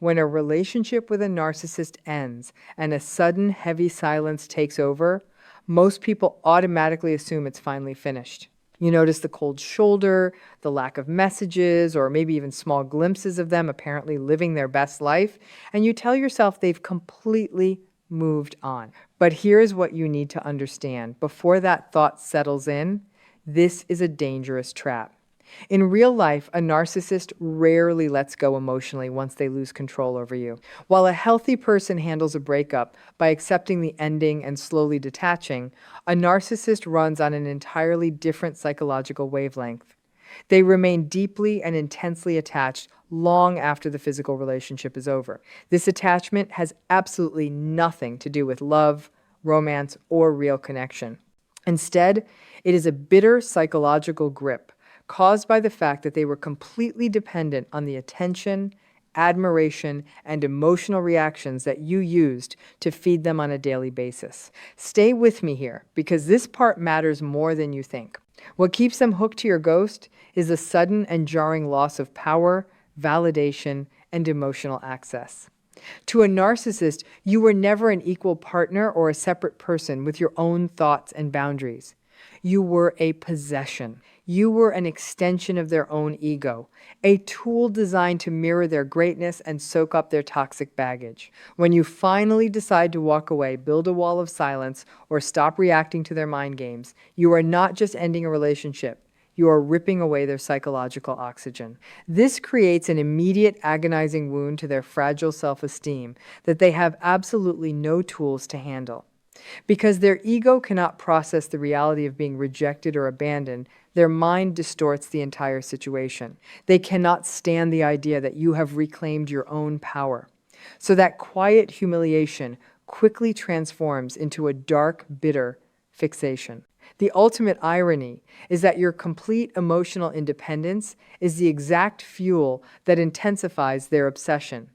When a relationship with a narcissist ends and a sudden heavy silence takes over, most people automatically assume it's finally finished. You notice the cold shoulder, the lack of messages, or maybe even small glimpses of them apparently living their best life, and you tell yourself they've completely moved on. But here's what you need to understand. Before that thought settles in, this is a dangerous trap. In real life, a narcissist rarely lets go emotionally once they lose control over you. While a healthy person handles a breakup by accepting the ending and slowly detaching, a narcissist runs on an entirely different psychological wavelength. They remain deeply and intensely attached long after the physical relationship is over. This attachment has absolutely nothing to do with love, romance, or real connection. Instead, it is a bitter psychological grip caused by the fact that they were completely dependent on the attention, admiration, and emotional reactions that you used to feed them on a daily basis. Stay with me here, because this part matters more than you think. What keeps them hooked to your ghost is a sudden and jarring loss of power, validation, and emotional access. To a narcissist, you were never an equal partner or a separate person with your own thoughts and boundaries. You were a possession. You were an extension of their own ego, a tool designed to mirror their greatness and soak up their toxic baggage. When you finally decide to walk away, build a wall of silence, or stop reacting to their mind games, you are not just ending a relationship. You are ripping away their psychological oxygen. This creates an immediate agonizing wound to their fragile self-esteem that they have absolutely no tools to handle. Because their ego cannot process the reality of being rejected or abandoned, their mind distorts the entire situation. They cannot stand the idea that you have reclaimed your own power. So that quiet humiliation quickly transforms into a dark, bitter fixation. The ultimate irony is that your complete emotional independence is the exact fuel that intensifies their obsession.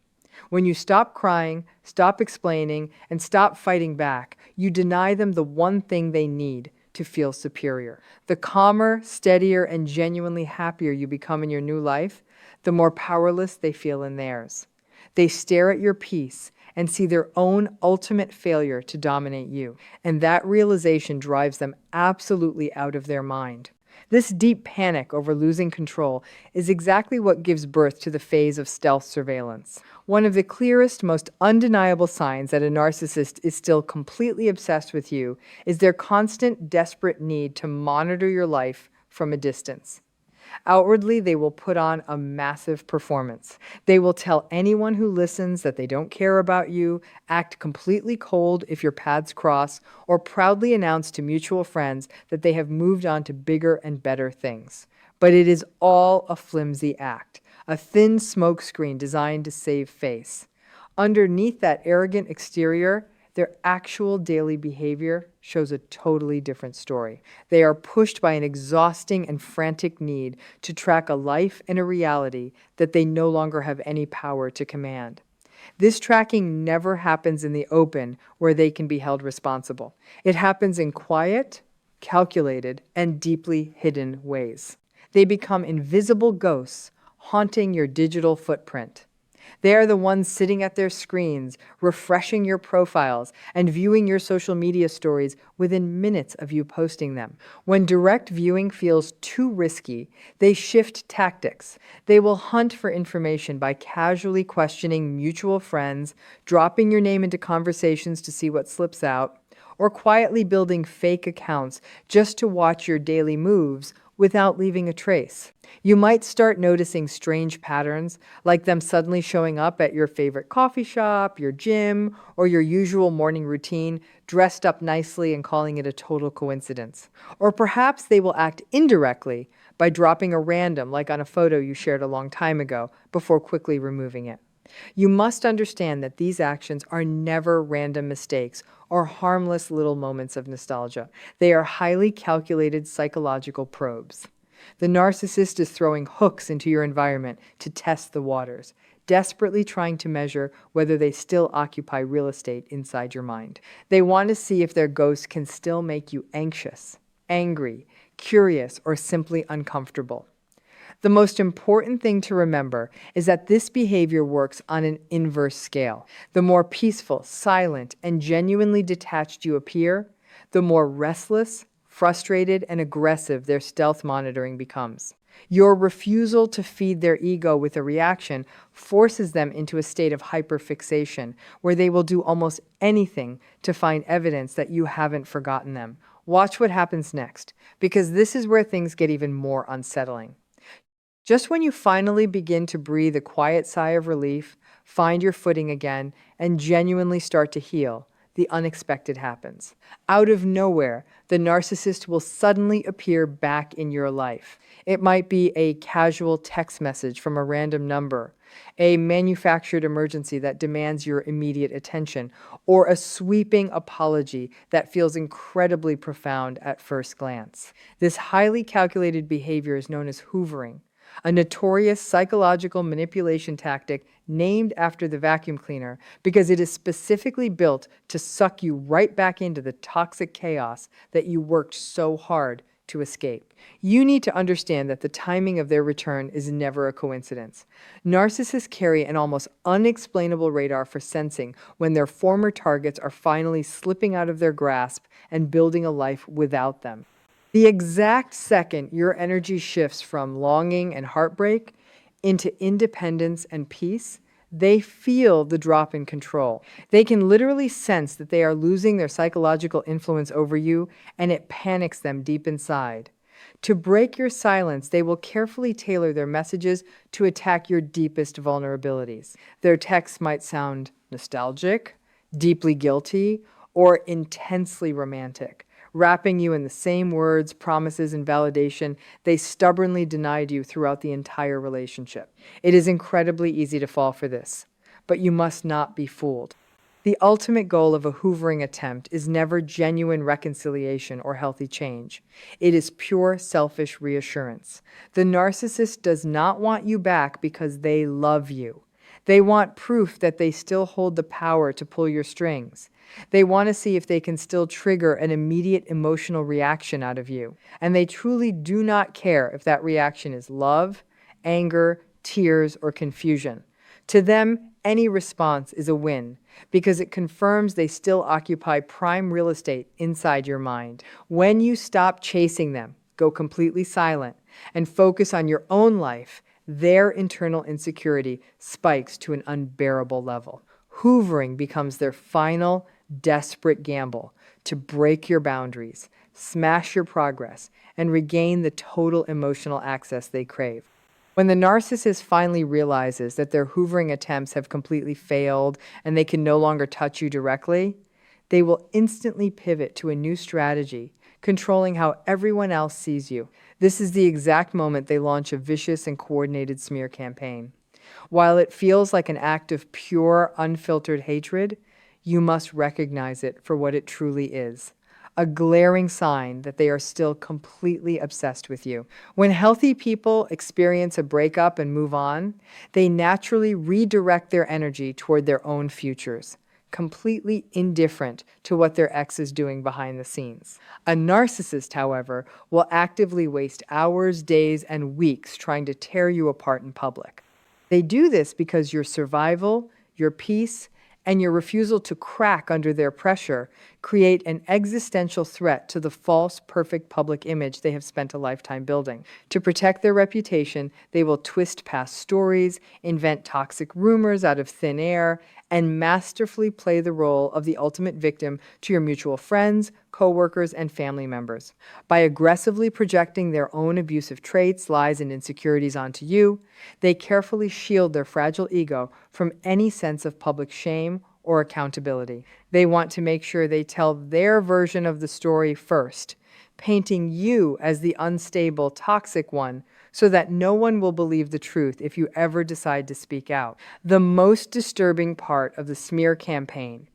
When you stop crying, stop explaining, and stop fighting back, you deny them the one thing they need to feel superior. The calmer, steadier, and genuinely happier you become in your new life, the more powerless they feel in theirs. They stare at your peace and see their own ultimate failure to dominate you, and that realization drives them absolutely out of their mind. This deep panic over losing control is exactly what gives birth to the phase of stealth surveillance. One of the clearest, most undeniable signs that a narcissist is still completely obsessed with you is their constant, desperate need to monitor your life from a distance. Outwardly, they will put on a massive performance. They will tell anyone who listens that they don't care about you, act completely cold if your paths cross, or proudly announce to mutual friends that they have moved on to bigger and better things. But it is all a flimsy act, a thin smokescreen designed to save face. Underneath that arrogant exterior, their actual daily behavior shows a totally different story. They are pushed by an exhausting and frantic need to track a life and a reality that they no longer have any power to command. This tracking never happens in the open where they can be held responsible. It happens in quiet, calculated, and deeply hidden ways. They become invisible ghosts haunting your digital footprint. They are the ones sitting at their screens, refreshing your profiles, and viewing your social media stories within minutes of you posting them. When direct viewing feels too risky, they shift tactics. They will hunt for information by casually questioning mutual friends, dropping your name into conversations to see what slips out, or quietly building fake accounts just to watch your daily moves without leaving a trace. You might start noticing strange patterns, like them suddenly showing up at your favorite coffee shop, your gym, or your usual morning routine, dressed up nicely and calling it a total coincidence. Or perhaps they will act indirectly by dropping a random, like on a photo you shared a long time ago, before quickly removing it. You must understand that these actions are never random mistakes or harmless little moments of nostalgia. They are highly calculated psychological probes. The narcissist is throwing hooks into your environment to test the waters, desperately trying to measure whether they still occupy real estate inside your mind. They want to see if their ghost can still make you anxious, angry, curious, or simply uncomfortable. The most important thing to remember is that this behavior works on an inverse scale. The more peaceful, silent, and genuinely detached you appear, the more restless, frustrated, and aggressive their stealth monitoring becomes. Your refusal to feed their ego with a reaction forces them into a state of hyperfixation, where they will do almost anything to find evidence that you haven't forgotten them. Watch what happens next, because this is where things get even more unsettling. Just when you finally begin to breathe a quiet sigh of relief, find your footing again, and genuinely start to heal, the unexpected happens. Out of nowhere, the narcissist will suddenly appear back in your life. It might be a casual text message from a random number, a manufactured emergency that demands your immediate attention, or a sweeping apology that feels incredibly profound at first glance. This highly calculated behavior is known as hoovering, a notorious psychological manipulation tactic named after the vacuum cleaner because it is specifically built to suck you right back into the toxic chaos that you worked so hard to escape. You need to understand that the timing of their return is never a coincidence. Narcissists carry an almost unexplainable radar for sensing when their former targets are finally slipping out of their grasp and building a life without them. The exact second your energy shifts from longing and heartbreak into independence and peace, they feel the drop in control. They can literally sense that they are losing their psychological influence over you, and it panics them deep inside. To break your silence, they will carefully tailor their messages to attack your deepest vulnerabilities. Their texts might sound nostalgic, deeply guilty, or intensely romantic, wrapping you in the same words, promises, and validation they stubbornly denied you throughout the entire relationship. It is incredibly easy to fall for this, but you must not be fooled. The ultimate goal of a hoovering attempt is never genuine reconciliation or healthy change. It is pure selfish reassurance. The narcissist does not want you back because they love you. They want proof that they still hold the power to pull your strings. They want to see if they can still trigger an immediate emotional reaction out of you. And they truly do not care if that reaction is love, anger, tears, or confusion. To them, any response is a win because it confirms they still occupy prime real estate inside your mind. When you stop chasing them, go completely silent, and focus on your own life, their internal insecurity spikes to an unbearable level. Hoovering becomes their final, desperate gamble to break your boundaries, smash your progress, and regain the total emotional access they crave. When the narcissist finally realizes that their hoovering attempts have completely failed and they can no longer touch you directly, they will instantly pivot to a new strategy, controlling how everyone else sees you. This is the exact moment they launch a vicious and coordinated smear campaign. While it feels like an act of pure, unfiltered hatred, you must recognize it for what it truly is. A glaring sign that they are still completely obsessed with you. When healthy people experience a breakup and move on, they naturally redirect their energy toward their own futures, completely indifferent to what their ex is doing behind the scenes. A narcissist, however, will actively waste hours, days, and weeks trying to tear you apart in public. They do this because your survival, your peace, and your refusal to crack under their pressure create an existential threat to the false, perfect public image they have spent a lifetime building. To protect their reputation, they will twist past stories, invent toxic rumors out of thin air, and masterfully play the role of the ultimate victim to your mutual friends, coworkers, and family members. By aggressively projecting their own abusive traits, lies, and insecurities onto you, they carefully shield their fragile ego from any sense of public shame or accountability. They want to make sure they tell their version of the story first, painting you as the unstable, toxic one, so that no one will believe the truth if you ever decide to speak out. The most disturbing part of the smear campaign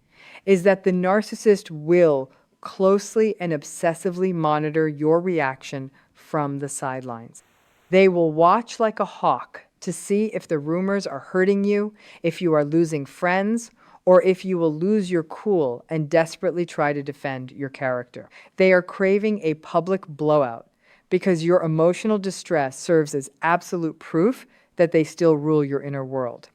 is that the narcissist will closely and obsessively monitor your reaction from the sidelines. They will watch like a hawk to see if the rumors are hurting you, if you are losing friends, or if you will lose your cool and desperately try to defend your character. They are craving a public blowout, because your emotional distress serves as absolute proof that they still rule your inner world.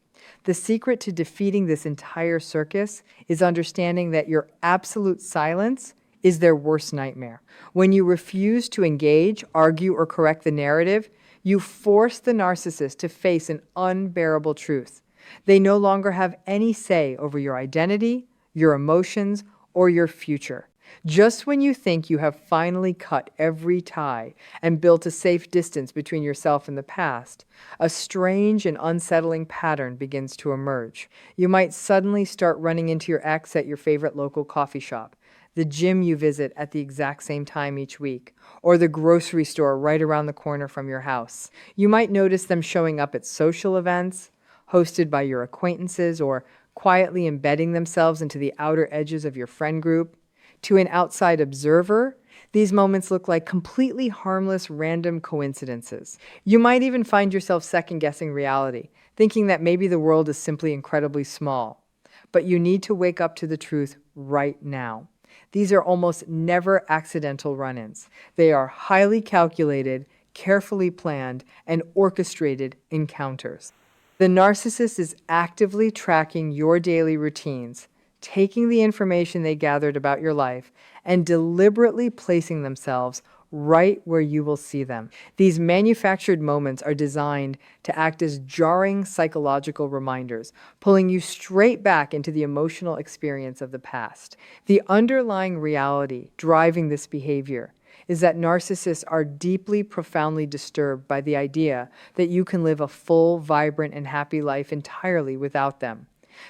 The secret to defeating this entire circus is understanding that your absolute silence is their worst nightmare. When you refuse to engage, argue, or correct the narrative, you force the narcissist to face an unbearable truth. They no longer have any say over your identity, your emotions, or your future. Just when you think you have finally cut every tie and built a safe distance between yourself and the past, a strange and unsettling pattern begins to emerge. You might suddenly start running into your ex at your favorite local coffee shop, the gym you visit at the exact same time each week, or the grocery store right around the corner from your house. You might notice them showing up at social events, hosted by your acquaintances, or quietly embedding themselves into the outer edges of your friend group. To an outside observer, these moments look like completely harmless random coincidences. You might even find yourself second-guessing reality, thinking that maybe the world is simply incredibly small. But you need to wake up to the truth right now. These are almost never accidental run-ins. They are highly calculated, carefully planned, and orchestrated encounters. The narcissist is actively tracking your daily routines, taking the information they gathered about your life, and deliberately placing themselves right where you will see them. These manufactured moments are designed to act as jarring psychological reminders, pulling you straight back into the emotional experience of the past. The underlying reality driving this behavior is that narcissists are deeply, profoundly disturbed by the idea that you can live a full, vibrant, and happy life entirely without them.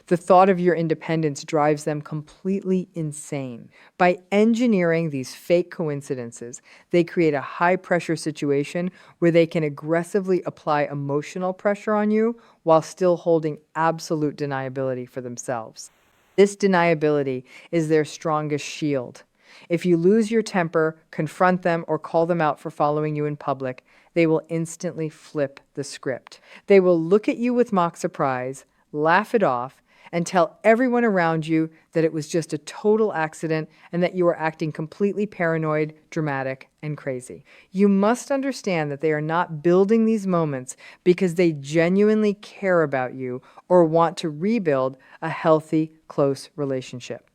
The thought of your independence drives them completely insane. By engineering these fake coincidences, they create a high-pressure situation where they can aggressively apply emotional pressure on you while still holding absolute deniability for themselves. This deniability is their strongest shield. If you lose your temper, confront them, or call them out for following you in public, they will instantly flip the script. They will look at you with mock surprise, laugh it off, and tell everyone around you that it was just a total accident and that you are acting completely paranoid, dramatic, and crazy. You must understand that they are not building these moments because they genuinely care about you or want to rebuild a healthy, close relationship.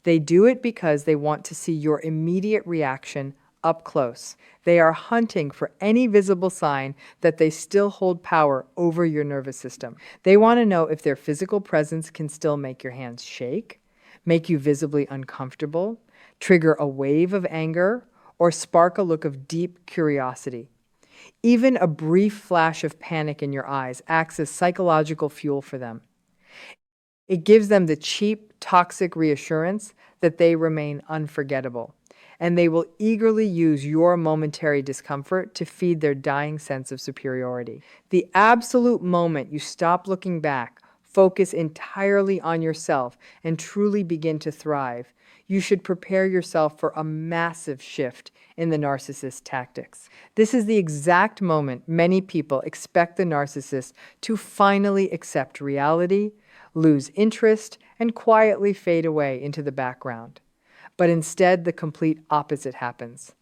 They do it because they want to see your immediate reaction up close. They are hunting for any visible sign that they still hold power over your nervous system. They want to know if their physical presence can still make your hands shake, make you visibly uncomfortable, trigger a wave of anger, or spark a look of deep curiosity. Even a brief flash of panic in your eyes acts as psychological fuel for them. It gives them the cheap, toxic reassurance that they remain unforgettable, and they will eagerly use your momentary discomfort to feed their dying sense of superiority. The absolute moment you stop looking back, focus entirely on yourself, and truly begin to thrive, you should prepare yourself for a massive shift in the narcissist's tactics. This is the exact moment many people expect the narcissist to finally accept reality, lose interest, and quietly fade away into the background. But instead, the complete opposite happens.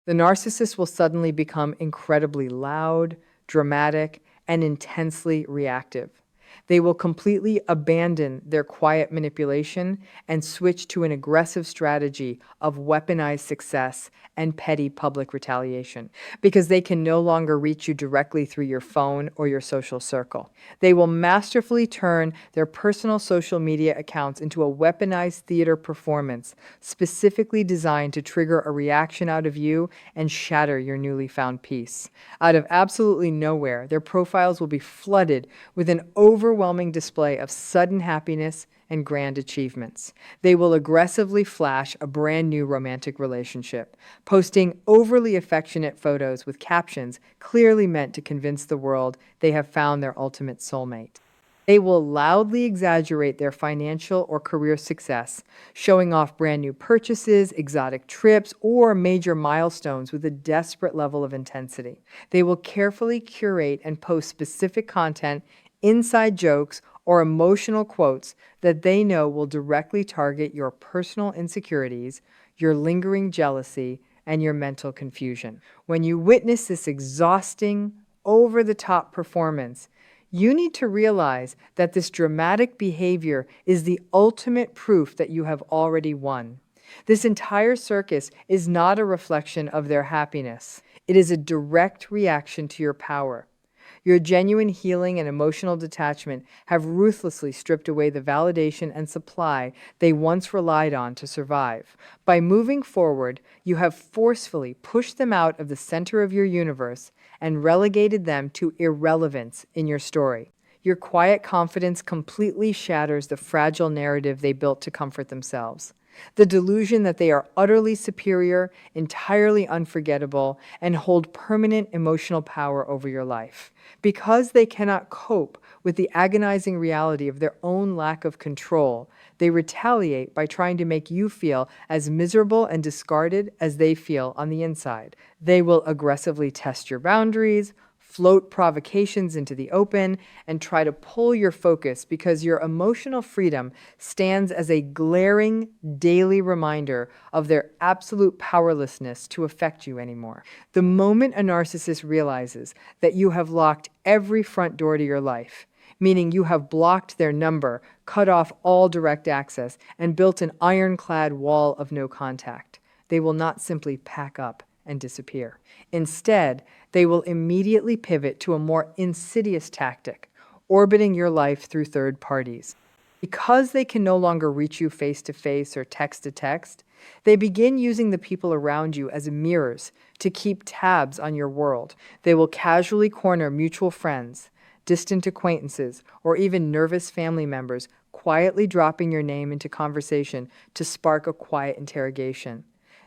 The narcissist will suddenly become incredibly loud, dramatic, and intensely reactive. They will completely abandon their quiet manipulation and switch to an aggressive strategy of weaponized success and petty public retaliation, because they can no longer reach you directly through your phone or your social circle. They will masterfully turn their personal social media accounts into a weaponized theater performance, specifically designed to trigger a reaction out of you and shatter your newly found peace. Out of absolutely nowhere, their profiles will be flooded with an overwhelming display of sudden happiness and grand achievements. They will aggressively flash a brand new romantic relationship, posting overly affectionate photos with captions clearly meant to convince the world they have found their ultimate soulmate. They will loudly exaggerate their financial or career success, showing off brand new purchases, exotic trips, or major milestones with a desperate level of intensity. They will carefully curate and post specific content, inside jokes, or emotional quotes that they know will directly target your personal insecurities, your lingering jealousy, and your mental confusion. When you witness this exhausting, over-the-top performance, you need to realize that this dramatic behavior is the ultimate proof that you have already won. This entire circus is not a reflection of their happiness. It is a direct reaction to your power. Your genuine healing and emotional detachment have ruthlessly stripped away the validation and supply they once relied on to survive. By moving forward, you have forcefully pushed them out of the center of your universe and relegated them to irrelevance in your story. Your quiet confidence completely shatters the fragile narrative they built to comfort themselves. The delusion that they are utterly superior, entirely unforgettable, and hold permanent emotional power over your life. Because they cannot cope with the agonizing reality of their own lack of control, they retaliate by trying to make you feel as miserable and discarded as they feel on the inside. They will aggressively test your boundaries, float provocations into the open, and try to pull your focus because your emotional freedom stands as a glaring daily reminder of their absolute powerlessness to affect you anymore. The moment a narcissist realizes that you have locked every front door to your life, meaning you have blocked their number, cut off all direct access, and built an ironclad wall of no contact, they will not simply pack up and disappear. Instead, they will immediately pivot to a more insidious tactic, orbiting your life through third parties. Because they can no longer reach you face to face or text to text, they begin using the people around you as mirrors to keep tabs on your world. They will casually corner mutual friends, distant acquaintances, or even nervous family members, quietly dropping your name into conversation to spark a quiet interrogation.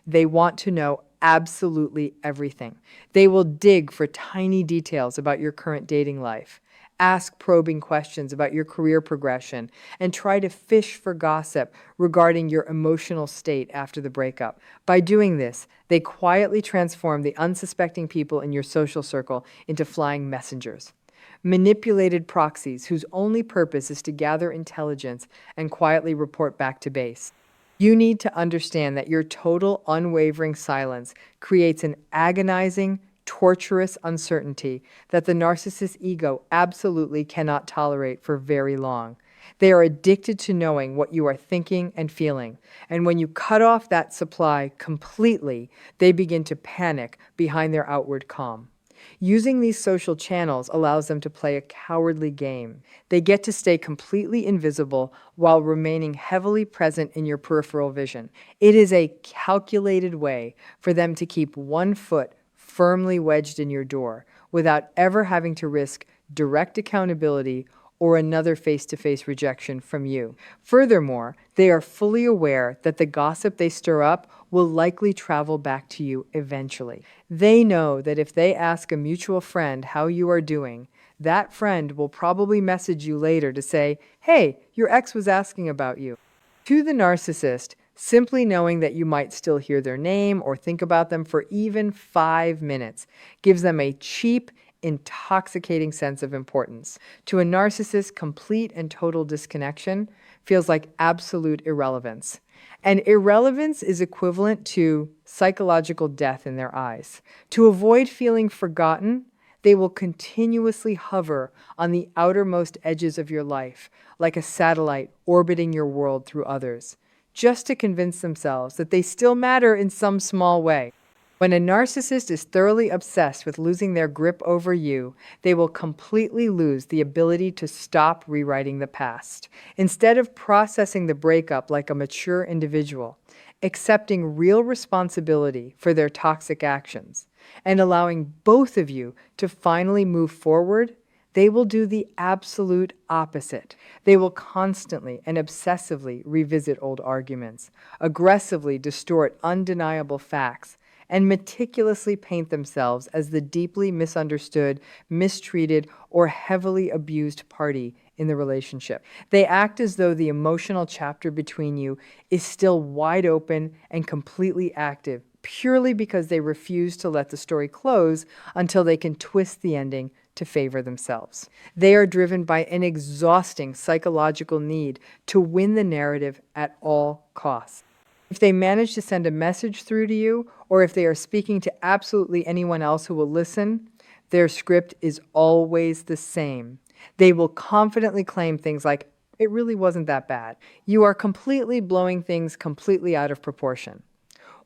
They want to know absolutely everything. They will dig for tiny details about your current dating life, ask probing questions about your career progression, and try to fish for gossip regarding your emotional state after the breakup. By doing this, they quietly transform the unsuspecting people in your social circle into flying messengers. Manipulated proxies whose only purpose is to gather intelligence and quietly report back to base. You need to understand that your total, unwavering silence creates an agonizing, torturous uncertainty that the narcissist's ego absolutely cannot tolerate for very long. They are addicted to knowing what you are thinking and feeling, and when you cut off that supply completely, they begin to panic behind their outward calm. Using these social channels allows them to play a cowardly game. They get to stay completely invisible while remaining heavily present in your peripheral vision. It is a calculated way for them to keep one foot firmly wedged in your door without ever having to risk direct accountability or another face-to-face rejection from you. Furthermore, they are fully aware that the gossip they stir up will likely travel back to you eventually. They know that if they ask a mutual friend how you are doing, that friend will probably message you later to say, "Hey, your ex was asking about you." To the narcissist, simply knowing that you might still hear their name or think about them for even 5 minutes gives them a cheap, intoxicating sense of importance. To a narcissist, complete and total disconnection feels like absolute irrelevance. And irrelevance is equivalent to psychological death in their eyes. To avoid feeling forgotten, they will continuously hover on the outermost edges of your life, like a satellite orbiting your world through others, just to convince themselves that they still matter in some small way. When a narcissist is thoroughly obsessed with losing their grip over you, they will completely lose the ability to stop rewriting the past. Instead of processing the breakup like a mature individual, accepting real responsibility for their toxic actions, and allowing both of you to finally move forward, they will do the absolute opposite. They will constantly and obsessively revisit old arguments, aggressively distort undeniable facts, and meticulously paint themselves as the deeply misunderstood, mistreated, or heavily abused party in the relationship. They act as though the emotional chapter between you is still wide open and completely active, purely because they refuse to let the story close until they can twist the ending to favor themselves. They are driven by an exhausting psychological need to win the narrative at all costs. If they manage to send a message through to you, or if they are speaking to absolutely anyone else who will listen, their script is always the same. They will confidently claim things like, "It really wasn't that bad." "You are completely blowing things completely out of proportion."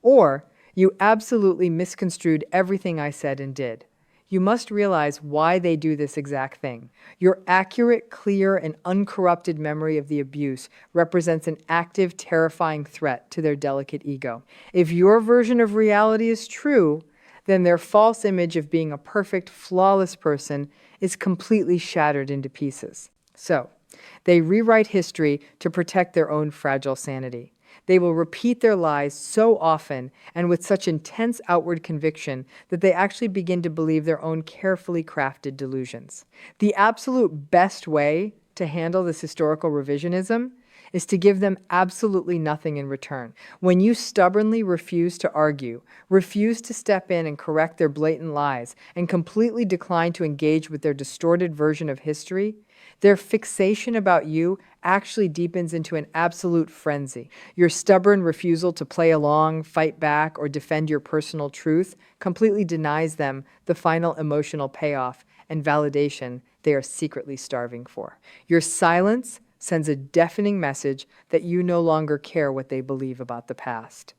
Or, "You absolutely misconstrued everything I said and did." You must realize why they do this exact thing. Your accurate, clear, and uncorrupted memory of the abuse represents an active, terrifying threat to their delicate ego. If your version of reality is true, then their false image of being a perfect, flawless person is completely shattered into pieces. So, they rewrite history to protect their own fragile sanity. They will repeat their lies so often and with such intense outward conviction that they actually begin to believe their own carefully crafted delusions. The absolute best way to handle this historical revisionism is to give them absolutely nothing in return. When you stubbornly refuse to argue, refuse to step in and correct their blatant lies, and completely decline to engage with their distorted version of history, their fixation about you actually deepens into an absolute frenzy. Your stubborn refusal to play along, fight back, or defend your personal truth completely denies them the final emotional payoff and validation they are secretly starving for. Your silence sends a deafening message that you no longer care what they believe about the past.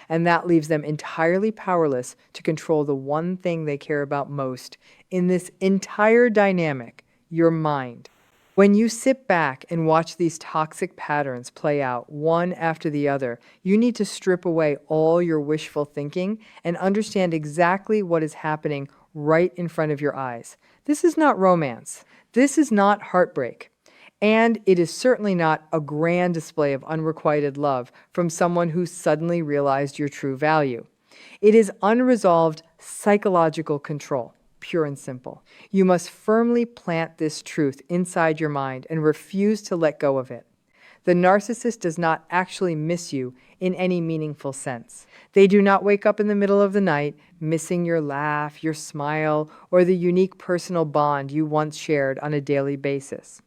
And that leaves them entirely powerless to control the one thing they care about most in this entire dynamic, your mind. When you sit back and watch these toxic patterns play out one after the other, you need to strip away all your wishful thinking and understand exactly what is happening right in front of your eyes. This is not romance. This is not heartbreak. And it is certainly not a grand display of unrequited love from someone who suddenly realized your true value. It is unresolved psychological control. Pure and simple. You must firmly plant this truth inside your mind and refuse to let go of it. The narcissist does not actually miss you in any meaningful sense. They do not wake up in the middle of the night missing your laugh, your smile, or the unique personal bond you once shared on a daily basis.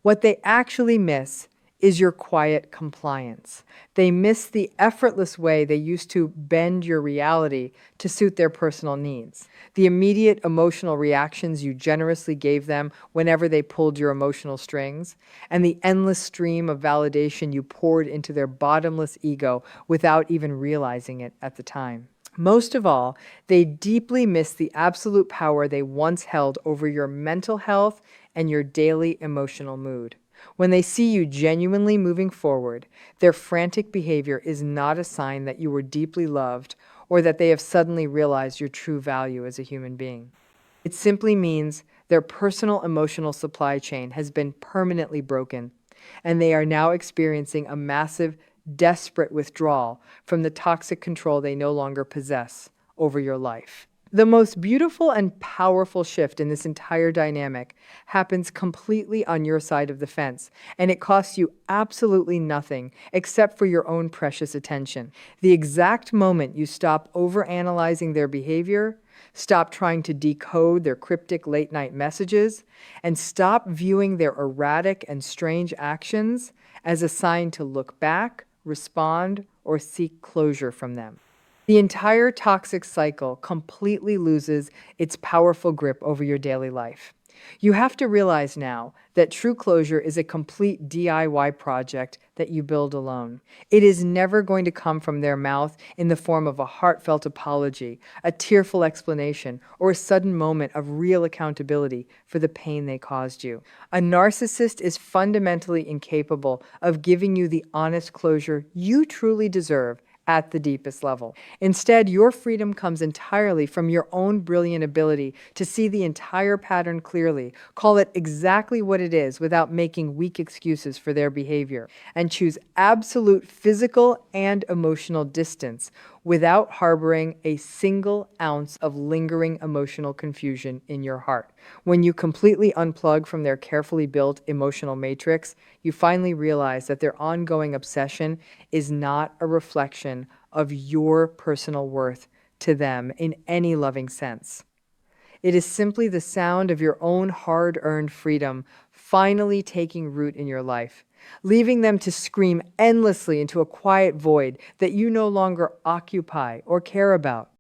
What they actually miss is your quiet compliance. They miss the effortless way they used to bend your reality to suit their personal needs. The immediate emotional reactions you generously gave them whenever they pulled your emotional strings, and the endless stream of validation you poured into their bottomless ego without even realizing it at the time. Most of all, they deeply miss the absolute power they once held over your mental health and your daily emotional mood. When they see you genuinely moving forward, their frantic behavior is not a sign that you were deeply loved or that they have suddenly realized your true value as a human being. It simply means their personal emotional supply chain has been permanently broken, and they are now experiencing a massive, desperate withdrawal from the toxic control they no longer possess over your life. The most beautiful and powerful shift in this entire dynamic happens completely on your side of the fence, and it costs you absolutely nothing except for your own precious attention. The exact moment you stop overanalyzing their behavior, stop trying to decode their cryptic late-night messages, and stop viewing their erratic and strange actions as a sign to look back, respond, or seek closure from them, the entire toxic cycle completely loses its powerful grip over your daily life. You have to realize now that true closure is a complete DIY project that you build alone. It is never going to come from their mouth in the form of a heartfelt apology, a tearful explanation, or a sudden moment of real accountability for the pain they caused you. A narcissist is fundamentally incapable of giving you the honest closure you truly deserve at the deepest level. Instead, your freedom comes entirely from your own brilliant ability to see the entire pattern clearly, call it exactly what it is without making weak excuses for their behavior, and choose absolute physical and emotional distance without harboring a single ounce of lingering emotional confusion in your heart. When you completely unplug from their carefully built emotional matrix, you finally realize that their ongoing obsession is not a reflection of your personal worth to them in any loving sense. It is simply the sound of your own hard-earned freedom finally taking root in your life, leaving them to scream endlessly into a quiet void that you no longer occupy or care about.